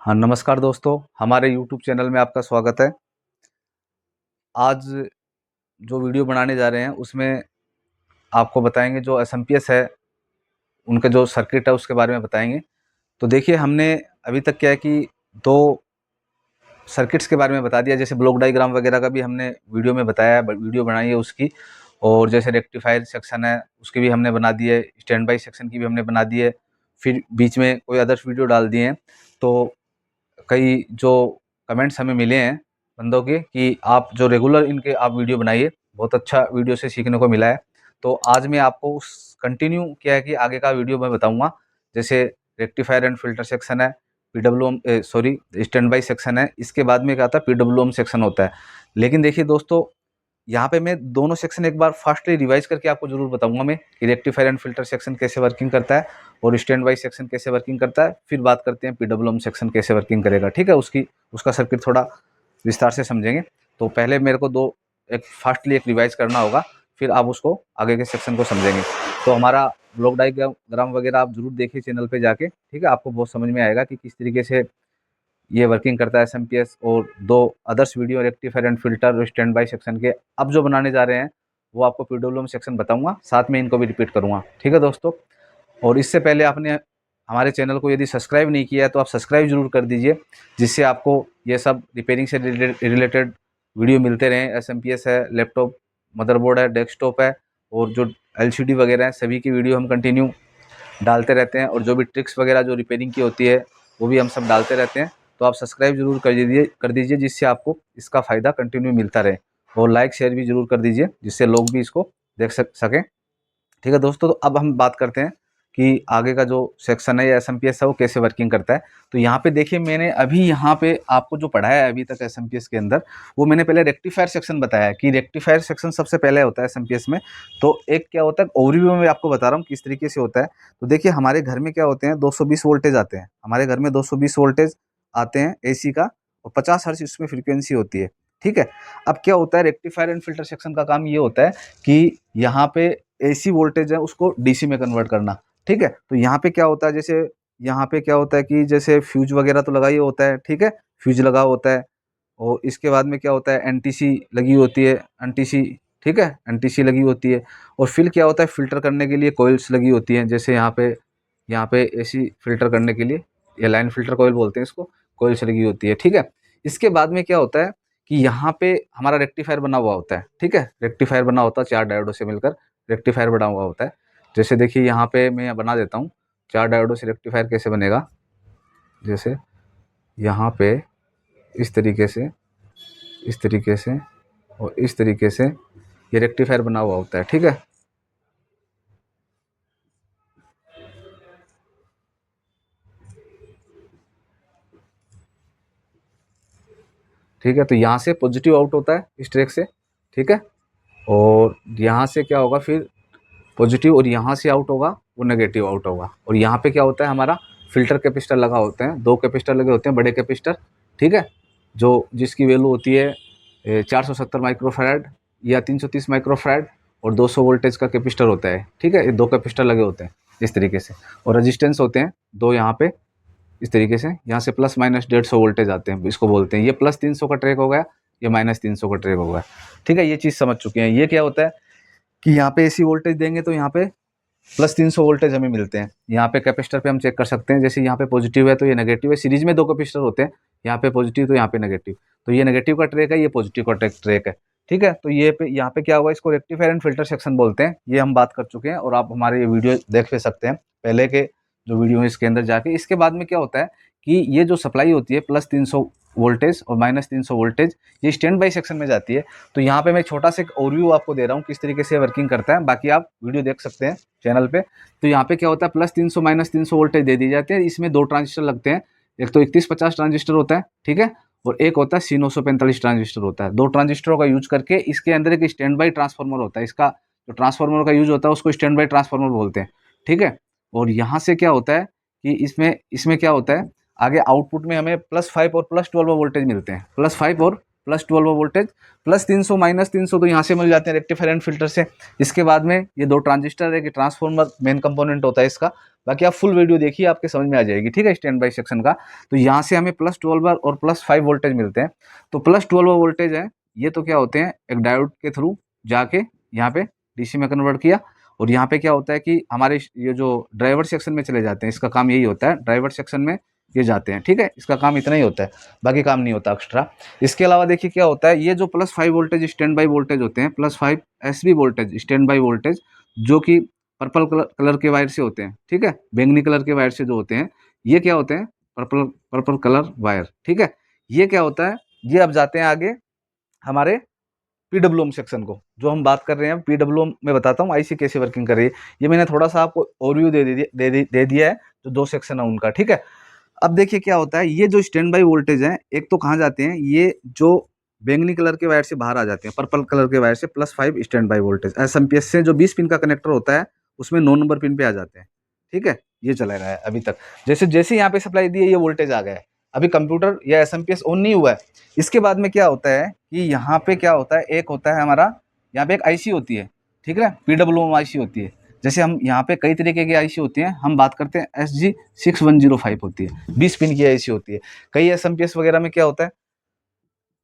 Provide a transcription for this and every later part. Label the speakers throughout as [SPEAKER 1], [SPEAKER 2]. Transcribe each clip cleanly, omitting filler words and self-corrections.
[SPEAKER 1] हाँ, नमस्कार दोस्तों, हमारे यूट्यूब चैनल में आपका स्वागत है। आज जो वीडियो बनाने जा रहे हैं उसमें आपको बताएंगे जो एसएमपीएस है, उनका जो सर्किट है उसके बारे में बताएंगे। तो देखिए, हमने अभी तक क्या है कि 2 सर्किट्स के बारे में बता दिया, जैसे ब्लॉक डायग्राम वगैरह का भी हमने वीडियो में बताया है, वीडियो बनाई है उसकी। और जैसे रेक्टिफायर सेक्शन है उसकी भी हमने बना दी है, स्टैंड बाई सेक्शन की भी हमने बना दी है, फिर बीच में कोई अदर्स वीडियो डाल दिए हैं। तो कई जो कमेंट्स हमें मिले हैं बंदों के कि आप जो रेगुलर इनके आप वीडियो बनाइए, बहुत अच्छा वीडियो से सीखने को मिला है। तो आज मैं आपको उस कंटिन्यू क्या है कि आगे का वीडियो मैं बताऊंगा। जैसे रेक्टिफायर एंड फिल्टर सेक्शन है, PWM sorry stand by section है, इसके बाद में क्या आता है पीडब्ल्यूएम सेक्शन होता है। लेकिन देखिए दोस्तों, यहाँ पे मैं दोनों सेक्शन एक बार फास्टली रिवाइज करके आपको जरूर बताऊंगा मैं कि रेक्टिफायर एंड फिल्टर सेक्शन कैसे वर्किंग करता है और स्टैंड बाई सेक्शन कैसे वर्किंग करता है। फिर बात करते हैं पीडब्ल्यूएम सेक्शन कैसे वर्किंग करेगा, ठीक है। उसका सर्किट थोड़ा विस्तार से समझेंगे। तो पहले मेरे को एक फास्टली एक रिवाइज करना होगा, फिर आप उसको आगे के सेक्शन को समझेंगे। तो हमारा ब्लॉक डायग्राम वगैरह आप जरूर देखिए चैनल पे जाके, ठीक है। आपको बहुत समझ में आएगा कि किस तरीके से ये वर्किंग करता है एसएमपीएस। और 2 others video rectifier and filter और स्टैंड बाई सेक्शन के अब जो बनाने जा रहे हैं वो आपको पीडब्ल्यूएम सेक्शन बताऊंगा, साथ में इनको भी रिपीट करूंगा, ठीक है दोस्तों। और इससे पहले आपने हमारे चैनल को यदि सब्सक्राइब नहीं किया है तो आप सब्सक्राइब जरूर कर दीजिए, जिससे आपको ये सब रिपेयरिंग से रिलेटेड वीडियो मिलते रहें। एसएमपीएस है, लैपटॉप मदरबोर्ड है, डेस्कटॉप है, और जो एलसीडी वगैरह है, सभी की वीडियो हम कंटिन्यू डालते रहते हैं। और जो भी ट्रिक्स वगैरह जो रिपेयरिंग की होती है वो भी हम सब डालते रहते हैं। तो आप सब्सक्राइब जरूर कर दीजिए, जिससे आपको इसका फ़ायदा कंटिन्यू मिलता रहे। और लाइक शेयर भी जरूर कर दीजिए, जिससे लोग भी इसको देख सकें, ठीक है दोस्तों। तो अब हम बात करते हैं कि आगे का जो सेक्शन है या एसएमपीएस है वो कैसे वर्किंग करता है। तो यहाँ पे देखिए, मैंने अभी यहाँ पे आपको जो पढ़ाया है अभी तक एसएमपीएस के अंदर, वो मैंने पहले रेक्टिफायर सेक्शन बताया है कि रेक्टिफायर सेक्शन सबसे पहले होता है एसएमपीएस में। तो एक क्या होता है, ओवरव्यू में आपको बता रहा हूँ किस तरीके से होता है। तो देखिए, हमारे घर में क्या होते हैं, 220 वोल्टेज आते हैं, हमारे घर में 220 वोल्टेज आते हैं एसी का, और 50 हर्ट्ज इसमें फ्रीक्वेंसी होती है, ठीक है। अब क्या होता है, रेक्टिफायर एंड फिल्टर सेक्शन का काम ये होता है कि यहाँ पे एसी वोल्टेज है उसको डीसी में कन्वर्ट करना, ठीक है। तो यहाँ पे क्या होता है, जैसे यहाँ पे क्या होता है कि जैसे फ्यूज वगैरह तो लगा ही होता है, ठीक है, फ्यूज लगा होता है। और इसके बाद में क्या होता है, एनटीसी लगी होती है, एनटीसी, ठीक है, एनटीसी लगी होती है। और फिर क्या होता है, फिल्टर करने के लिए कॉइल्स लगी होती हैं, जैसे यहाँ पे एसी फिल्टर करने के लिए, या लाइन फिल्टर कॉइल बोलते हैं इसको, कॉइल्स लगी होती है, ठीक है। इसके बाद में क्या होता है कि यहाँ पे हमारा रेक्टिफायर बना हुआ होता है, ठीक है। रेक्टिफायर बना होता है 4 डायोडों से मिलकर रेक्टिफायर बना हुआ होता है। जैसे देखिए, यहाँ पे मैं बना देता हूँ 4 डायोडों से रेक्टिफायर कैसे बनेगा। जैसे यहाँ पे इस तरीके से, इस तरीके से और इस तरीके से ये रेक्टिफायर बना हुआ होता है, ठीक है। ठीक है, तो यहाँ से पॉजिटिव आउट होता है इस ट्रैक से, ठीक है। और यहाँ से क्या होगा फिर पॉजिटिव, और यहाँ से आउट होगा वो नेगेटिव आउट होगा। और यहाँ पे क्या होता है, हमारा फिल्टर कैपेसिटर लगा होते हैं, 2 कैपेसिटर लगे होते हैं, बड़े कैपेसिटर, ठीक है, जो जिसकी वैल्यू होती है 470 माइक्रोफैराड या 330 माइक्रोफैराड, और 200 वोल्टेज का कैपेसिटर होता है, ठीक है। ये 2 कैपेसिटर लगे होते हैं इस तरीके से। और रेजिस्टेंस होते हैं 2 यहाँ पे, इस तरीके से। यहाँ से प्लस माइनस 150 वोल्टेज आते हैं, इसको बोलते हैं, ये प्लस 300 का ट्रैक हो गया, ये माइनस 300 का ट्रैक हो गया, ठीक है। ये चीज़ समझ चुके हैं। ये क्या होता है कि यहाँ पे एसी वोल्टेज देंगे तो यहाँ पे प्लस 300 वोल्टेज हमें मिलते हैं। यहाँ पे कैपेसिटर पे हम चेक कर सकते हैं, जैसे यहाँ पे पॉजिटिव है तो ये नेगेटिव है, सीरीज में 2 कैपेसिटर होते हैं, यहाँ पे पॉजिटिव तो यहाँ पे नेगेटिव। तो ये नेगेटिव का ट्रैक है, ये पॉजिटिव का ट्रैक है, ठीक है। तो ये पे यहाँ पे क्या हुआ, इसको रेक्टिफायर एंड फिल्टर सेक्शन बोलते हैं। ये हम बात कर चुके हैं, और आप हमारे ये वीडियो देख भी सकते हैं, पहले के जो वीडियो है इसके अंदर जाके। इसके बाद में क्या होता है कि ये जो सप्लाई होती है प्लस 300 वोल्टेज और माइनस 300 वोल्टेज, ये स्टैंड बाई सेक्शन में जाती है। तो यहाँ पे मैं छोटा सा एक ओवरव्यू आपको दे रहा हूँ किस तरीके से वर्किंग करता है, बाकी आप वीडियो देख सकते हैं चैनल पे। तो यहाँ पे क्या होता है, प्लस 300 माइनस 300 वोल्टेज दे दी जाती है। इसमें 2 ट्रांजिस्टर लगते हैं, एक तो 3150 ट्रांजिस्टर होता है, ठीक है, और एक होता है C945 ट्रांजिस्टर होता है। 2 ट्रांजिस्टरों का यूज करके इसके अंदर एक स्टैंड बाई ट्रांसफार्मर होता है, इसका जो ट्रांसफार्मर का यूज होता है उसको स्टैंड बाई ट्रांसफार्मर बोलते हैं, ठीक है। और यहाँ से क्या होता है कि इसमें इसमें क्या होता है, आगे आउटपुट में हमें +5 और +12 वोल्टेज मिलते हैं, +5 और +12 वोल्टेज, +300 -300 तो यहाँ से मिल जाते हैं रेक्टिफायर एंड फिल्टर से। इसके बाद में ये 2 ट्रांजिस्टर है कि ट्रांसफार्मर मेन कंपोनेंट होता है इसका। बाकी आप फुल वीडियो देखिए, आपके समझ में आ जाएगी, ठीक है, स्टैंड बाई सेक्शन का। तो यहाँ से हमें +12 और +5 वोल्टेज मिलते हैं। तो +12 वोल्टेज है, ये तो क्या होते हैं, एक डायोड के थ्रू जाके यहाँ पे डीसी में कन्वर्ट किया, और यहाँ पे क्या होता है कि हमारे ये जो ड्राइवर सेक्शन में चले जाते हैं, इसका काम यही होता है, ड्राइवर सेक्शन में ये जाते हैं, ठीक है, इसका काम इतना ही होता है, बाकी काम नहीं होता एक्स्ट्रा। इसके अलावा देखिए क्या होता है, ये जो +5 वोल्टेज स्टैंड बाई वोल्टेज होते हैं, +5 SB voltage stand by voltage, जो कि पर्पल कलर के वायर से होते हैं, ठीक है, बैंगनी कलर के वायर से जो होते हैं, ये क्या होते हैं, पर्पल कलर वायर, ठीक है। ये क्या होता है, ये अब जाते हैं आगे हमारे पीडब्ल्यूएम सेक्शन को, जो हम बात कर रहे हैं पीडब्ल्यूएम में बताता हूँ आईसी कैसे वर्किंग कर रही है। ये मैंने थोड़ा सा आपको ओवरव्यू दे दिया है, जो 2 सेक्शन है उनका, ठीक है। अब देखिए क्या होता है, ये जो स्टैंड बाई वोल्टेज है, एक तो कहाँ जाते हैं, ये जो बैंगनी कलर के वायर से बाहर आ जाते हैं, पर्पल कलर के वायर से +5 स्टैंड बाई वोल्टेज एसएमपीएस से जो 20 पिन का कनेक्टर होता है, उसमें 9 नंबर पिन पे आ जाते हैं, ठीक है। ये चला रहा है अभी तक, जैसे जैसे यहाँ पे सप्लाई दी है, ये वोल्टेज आ गया है। अभी कंप्यूटर या एसएमपीएस ऑन नहीं हुआ है। इसके बाद में क्या होता है कि यहाँ पे क्या होता है, एक होता है हमारा, यहाँ पे एक आईसी होती है, ठीक है, पीडब्ल्यूएम आईसी होती है। जैसे हम यहाँ पे कई तरीके की आईसी होती हैं, हम बात करते हैं SG6105 होती है, 20 पिन की आईसी होती है। कई एसएमपीएस वगैरह में क्या होता है,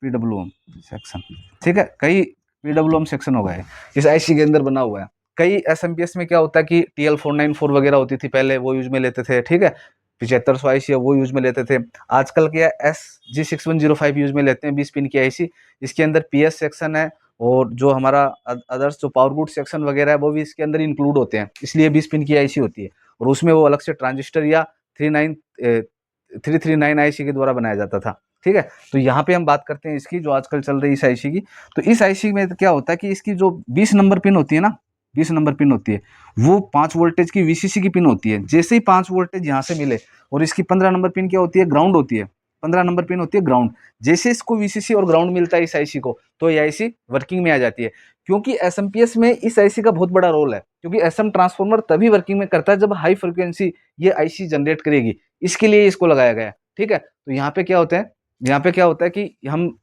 [SPEAKER 1] पीडब्ल्यूएम सेक्शन, ठीक है, कई पीडब्ल्यूएम सेक्शन हो गए इस आईसी के अंदर बना हुआ है। कई एसएमपीएस में क्या होता है कि TL494 वगैरह होती थी पहले, वो यूज में लेते थे, ठीक है, 7500 आईसी वो यूज में लेते थे। आजकल क्या SG6105 यूज में लेते हैं, 20 पिन की आईसी। इसके अंदर PS सेक्शन है, और जो हमारा अदर्स जो पावर गुड सेक्शन वगैरह है, वो भी इसके अंदर इंक्लूड होते हैं, इसलिए 20 पिन की आईसी होती है। और उसमें वो अलग से ट्रांजिस्टर या 339 आईसी के द्वारा बनाया जाता था, ठीक है। तो यहाँ पे हम बात करते हैं इसकी, जो आजकल चल रही है इस आईसी की। तो इस आईसी में क्या होता है कि इसकी जो 20 नंबर पिन होती है ना, 20 नंबर पिन होती है, वो 5 वोल्टेज की VCC की पिन होती है। जैसे ही 5 वोल्टेज यहाँ से मिले, और इसकी 15 नंबर पिन क्या होती है, ग्राउंड होती है, 15 नंबर पिन होती है ग्राउंड। जैसे इसको VCC और ग्राउंड मिलता है इस आईसी को, तो ये आईसी वर्किंग में आ जाती है। क्योंकि एसएमपीएस में इस आईसी का बहुत बड़ा रोल है, क्योंकि एसएम ट्रांसफार्मर तभी वर्किंग में करता है जब हाई फ्रिक्वेंसी ये आईसी जनरेट करेगी, इसके लिए इसको लगाया गया है, ठीक है। तो यहाँ पे क्या होता है, यहाँ पे क्या होता है कि हम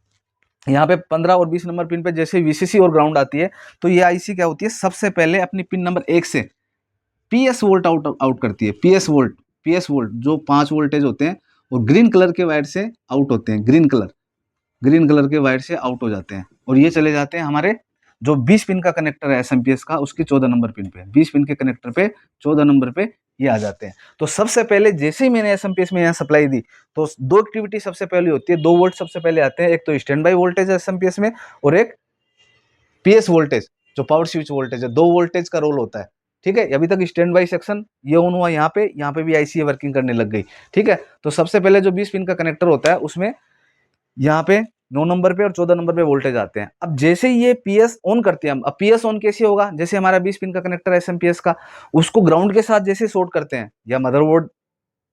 [SPEAKER 1] यहाँ पे 15 और 20 नंबर पिन पे जैसे VCC और ग्राउंड आती है, तो ये आईसी क्या होती है, सबसे पहले अपनी पिन नंबर 1 से PS वोल्ट आउट करती है। PS वोल्ट जो 5 वोल्टेज होते हैं, और ग्रीन कलर के वायर से आउट होते हैं, ग्रीन कलर के वायर से आउट हो जाते हैं, और ये चले जाते हैं हमारे जो 20 पिन का कनेक्टर है एसएमपीएस का, उसके 14 नंबर पिन पे, 20 पिन के कनेक्टर पे 14 नंबर पे ये आ जाते हैं। तो सबसे पहले जैसे ही मैंने एसएमपीएस में यहाँ सप्लाई दी, तो 2 एक्टिविटी सबसे पहले होती है, 2 वोल्ट सबसे पहले आते हैं, एक तो स्टैंड बाई वोल्टेज है एसएमपीएस में, और एक PS वोल्टेज जो पावर स्विच वोल्टेज है, 2 वोल्टेज का रोल होता है, ठीक है। अभी तक स्टैंड बाई सेक्शन ये ऑन हुआ, यहाँ पे भी आईसी वर्किंग करने लग गई, ठीक है। तो सबसे पहले जो 20 पिन का कनेक्टर होता है, उसमें यहाँ पे 9 नंबर पे और 14 नंबर पे वोल्टेज आते हैं। अब जैसे ही ये PS ऑन करते हैं हम, अब PS ऑन कैसे होगा, जैसे हमारा 20 पिन का कनेक्टर है एसएमपीएस का, उसको ग्राउंड के साथ जैसे शॉर्ट करते हैं, या मदरबोर्ड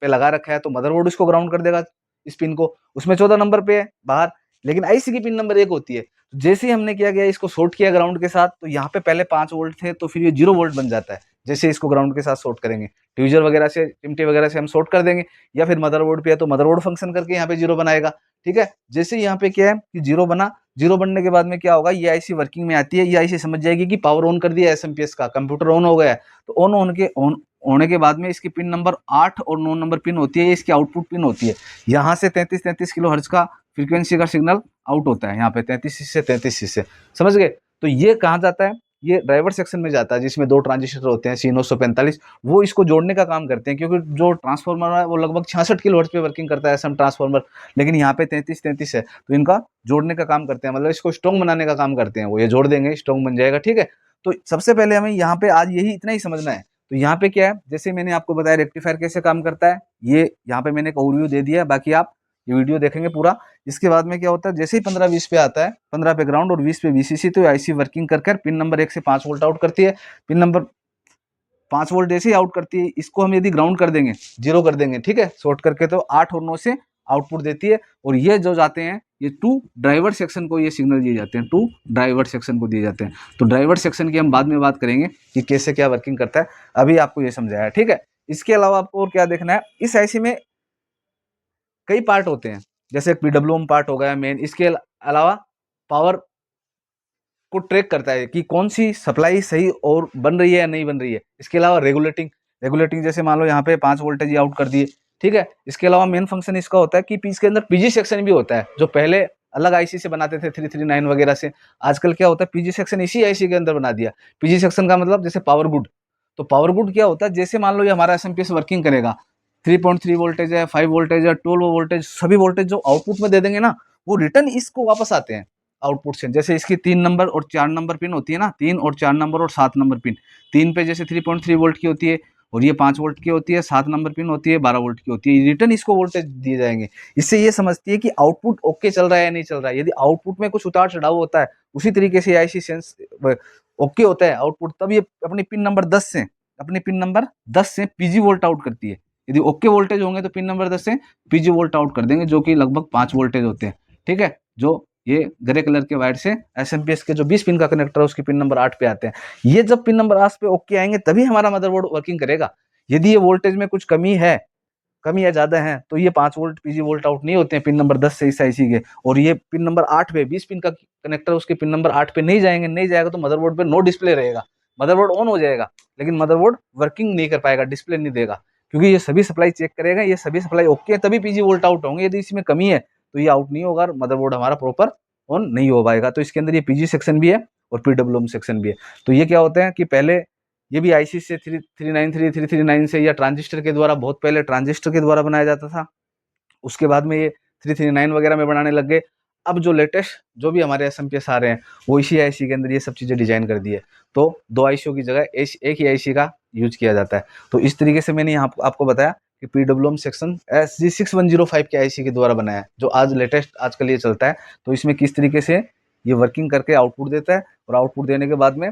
[SPEAKER 1] पे लगा रखा है तो मदरबोर्ड इसको ग्राउंड कर देगा, इस पिन को, उसमें 14 नंबर पे है बाहर, लेकिन आईसी की पिन नंबर 1 होती है। जैसे ही हमने किया गया, इसको शॉर्ट किया ग्राउंड के साथ, तो यहाँ पे पहले 5 वोल्ट थे, तो फिर ये 0 वोल्ट बन जाता है। जैसे इसको ग्राउंड के साथ शॉर्ट करेंगे, ट्यूजर वगैरह से, चिमटे वगैरह से हम शॉर्ट कर देंगे, या फिर मदरबोर्ड पे है तो मदरबोर्ड फंक्शन करके यहाँ पे 0 बनाएगा, ठीक है। जैसे यहाँ पे क्या है कि 0 बना, 0 बनने के बाद में क्या होगा, ये आईसी वर्किंग में आती है, ये आईसी समझ जाएगी कि पावर ऑन कर दिया एसएमपीएस का, कंप्यूटर ऑन हो गया है। तो ऑन होने के बाद में इसकी पिन नंबर 8 और 9 नंबर पिन होती है, ये इसकी आउटपुट पिन होती है। यहाँ से 33 किलो हर्ट्ज का फ्रीक्वेंसी का सिग्नल आउट होता है, यहाँ पे 33 से, समझ गए। तो ये कहाँ जाता है, ये ड्राइवर सेक्शन में जाता है, जिसमें 2 ट्रांजिस्टर होते हैं C945, वो इसको जोड़ने का काम करते हैं, क्योंकि जो ट्रांसफार्मर है वो लगभग 66 किलो हर्ट्ज पे वर्किंग करता है एसएम ट्रांसफार्मर, लेकिन यहाँ पे 33 है, तो इनका जोड़ने का काम करते हैं, मतलब इसको स्ट्रॉन्ग बनाने का काम करते हैं, वो ये जोड़ देंगे, स्ट्रॉन्ग बन जाएगा, ठीक है। तो सबसे पहले हमें यहाँ पे आज यही इतना ही समझना है। तो यहाँ पे क्या है, जैसे मैंने आपको बताया रेक्टिफायर कैसे काम करता है, ये यहाँ पे मैंने एक ओवरव्यू दे दिया है, बाकी आप ये वीडियो देखेंगे पूरा। इसके बाद में क्या होता है, जैसे ही 15-20 पे आता है, 15 पे ग्राउंड और 20 पे VCC, तो आईसी वर्किंग कर पिन नंबर 1 से 5 वोल्ट आउट करती है। पिन नंबर 5 वोल्ट जैसे ही आउट करती है, इसको हम यदि ग्राउंड कर देंगे, 0 कर देंगे, ठीक है, शॉर्ट करके, तो 8 और 9 से आउटपुट देती है, और ये जो जाते हैं, ये 2 ड्राइवर सेक्शन को ये सिग्नल दिए जाते हैं, 2 ड्राइवर सेक्शन को दिए जाते हैं। तो ड्राइवर सेक्शन की हम बाद में बात करेंगे कि कैसे क्या वर्किंग करता है, अभी आपको ये समझाया, ठीक है। इसके अलावा आपको और क्या देखना है, इस आईसी में कई पार्ट होते हैं, जैसे एक पीडब्ल्यूएम पार्ट हो गया मेन, इसके अलावा पावर को ट्रैक करता है कि कौन सी सप्लाई सही और बन रही है या नहीं बन रही है। इसके अलावा रेगुलेटिंग, जैसे मान लो यहाँ पे 5 वोल्टेज आउट कर दिए, ठीक है। इसके अलावा मेन फंक्शन इसका होता है कि इसके अंदर पीजी सेक्शन भी होता है, जो पहले अलग आईसी से बनाते थे 339 वगैरह से, आजकल क्या होता है पीजी सेक्शन इसी आईसी के अंदर बना दिया। पीजी सेक्शन का मतलब जैसे पावर गुड, तो पावर गुड क्या होता है, जैसे मान लो ये हमारा एसएमपीएस वर्किंग करेगा, 3.3 वोल्टेज है, 5 वोल्टेज है, 12 वोल्टेज, सभी वोल्टेज जो आउटपुट में दे देंगे ना, वो रिटर्न इसको वापस आते हैं आउटपुट से। जैसे इसकी 3 नंबर और 4 नंबर पिन होती है ना, 3 और 4 नंबर और 7 नंबर पिन, 3 पे जैसे 3.3 वोल्ट की होती है और ये 5 वोल्ट की होती है, 7 नंबर पिन होती है 12 वोल्ट की होती है, रिटर्न इसको वोल्टेज दिए जाएंगे। इससे ये समझती है कि आउटपुट ओके चल रहा है या नहीं चल रहा है। यदि आउटपुट में कुछ उतार चढ़ाव होता है, उसी तरीके से आईसी सेंस ओके होता है आउटपुट, तब ये अपनी पिन नंबर 10 से पीजी वोल्ट आउट करती है। यदि ओके वोल्टेज होंगे तो पिन नंबर 10 से पीजी वोल्ट आउट कर देंगे, जो कि लगभग 5 वोल्टेज होते हैं, ठीक है। जो ये ग्रे कलर के वायर से एसएमपीएस के जो 20 पिन का कनेक्टर है उसकी पिन नंबर 8 पे आते हैं। ये जब पिन नंबर 8 पे ओके आएंगे तभी हमारा मदरबोर्ड वर्किंग करेगा। यदि ये वोल्टेज में कुछ कमी या ज्यादा है, तो ये 5 वोल्ट पीजी वोल्ट आउट नहीं होते हैं पिन नंबर 10 से इस आईसी के। और ये पिन नंबर 8 पे 20 पिन का कनेक्टर उसके पिन नंबर 8 पे नहीं जाएगा तो मदरबोर्ड पे नो डिस्प्ले रहेगा। मदरबोर्ड ऑन हो जाएगा लेकिन मदरबोर्ड वर्किंग नहीं कर पाएगा, डिस्प्ले नहीं देगा, क्योंकि ये सभी सप्लाई चेक करेगा, ये सभी सप्लाई ओके है तभी पीजी वोल्ट आउट होंगे। यदि इसमें कमी है तो ये आउट नहीं होगा और मदरबोर्ड हमारा प्रॉपर ऑन नहीं हो पाएगा। तो इसके अंदर ये पीजी सेक्शन भी है और पीडब्ल्यूएम सेक्शन भी है। तो ये क्या होते हैं कि पहले ये भी आईसी से 339 339 से या ट्रांजिस्टर के द्वारा, बहुत पहले ट्रांजिस्टर के द्वारा बनाया जाता था, उसके बाद में ये 339 वगैरह में बनाने लग गए। अब जो लेटेस्ट जो भी हमारे एसएमपीएस आ रहे हैं वो इसी आईसी के अंदर ये सब चीज़ें डिजाइन कर दी है, तो 2 आईसीओ की जगह एक ही आईसी का यूज किया जाता है। तो इस तरीके से मैंने यहाँ आपको बताया कि पीडब्ल्यूएम सेक्शन SG6105 के आईसी के द्वारा बनाया है, जो आज लेटेस्ट आजकल ये चलता है। तो इसमें किस तरीके से ये वर्किंग करके आउटपुट देता है, और आउटपुट देने के बाद में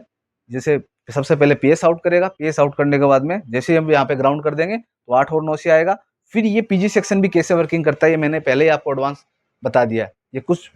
[SPEAKER 1] जैसे सबसे पहले पीएस आउट करेगा, पीएस आउट करने के बाद में जैसे हम यहाँ पे ग्राउंड कर देंगे तो 8 और 9 से आएगा। फिर ये पीजी सेक्शन भी कैसे वर्किंग करता है ये मैंने पहले ही आपको एडवांस बता दिया है। ये कुछ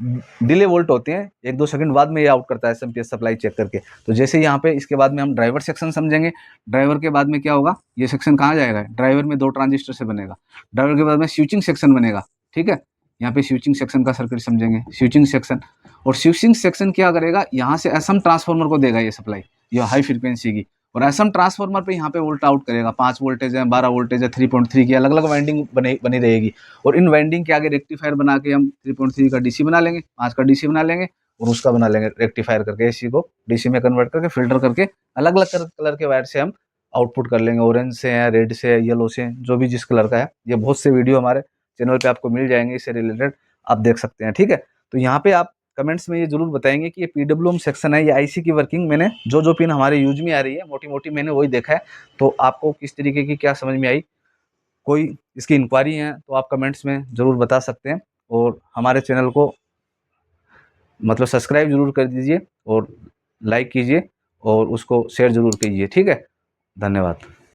[SPEAKER 1] डिले वोल्ट होते हैं, 1-2 सेकंड बाद में ये आउट करता है एसएमपीएस सप्लाई चेक करके। तो जैसे यहाँ पे इसके बाद में हम ड्राइवर सेक्शन समझेंगे। ड्राइवर के बाद में क्या होगा, ये सेक्शन कहाँ जाएगा, ड्राइवर में 2 ट्रांजिस्टर से बनेगा। ड्राइवर के बाद में स्विचिंग सेक्शन बनेगा, ठीक है। यहाँ पे स्विचिंग सेक्शन का सर्किट समझेंगे, स्विचिंग सेक्शन। और स्विचिंग सेक्शन क्या करेगा, यहाँ से एसएम ट्रांसफार्मर को देगा ये सप्लाई, ये हाई फ्रीक्वेंसी की, और एसएम ट्रांसफार्मर पे यहाँ पे वोल्ट आउट करेगा। 5 वोल्टेज है, 12 वोल्टेज है, 3.3 की अलग अलग वाइंडिंग बनी रहेगी। और इन वाइंडिंग के आगे रेक्टिफायर बना के हम 3.3 का डीसी बना लेंगे, 5 का डीसी बना लेंगे, और उसका बना लेंगे रेक्टिफायर करके, एसी को डीसी में कन्वर्ट करके फिल्टर करके अलग अलग कलर के वायर से हम आउटपुट कर लेंगे। ऑरेंज से है, रेड से है, येलो से, जो भी जिस कलर का है। ये बहुत से वीडियो हमारे चैनल पे आपको मिल जाएंगे इससे रिलेटेड, आप देख सकते हैं, ठीक है। तो यहाँ पे आप कमेंट्स में ये जरूर बताएंगे कि ये पीडब्ल्यूएम सेक्शन है, ये आईसी की वर्किंग मैंने जो पिन हमारे यूज में आ रही है मोटी मोटी मैंने वही देखा है। तो आपको किस तरीके की क्या समझ में आई, कोई इसकी इंक्वायरी है तो आप कमेंट्स में जरूर बता सकते हैं। और हमारे चैनल को मतलब सब्सक्राइब जरूर कर दीजिए और लाइक कीजिए और उसको शेयर जरूर कीजिए, ठीक है। धन्यवाद।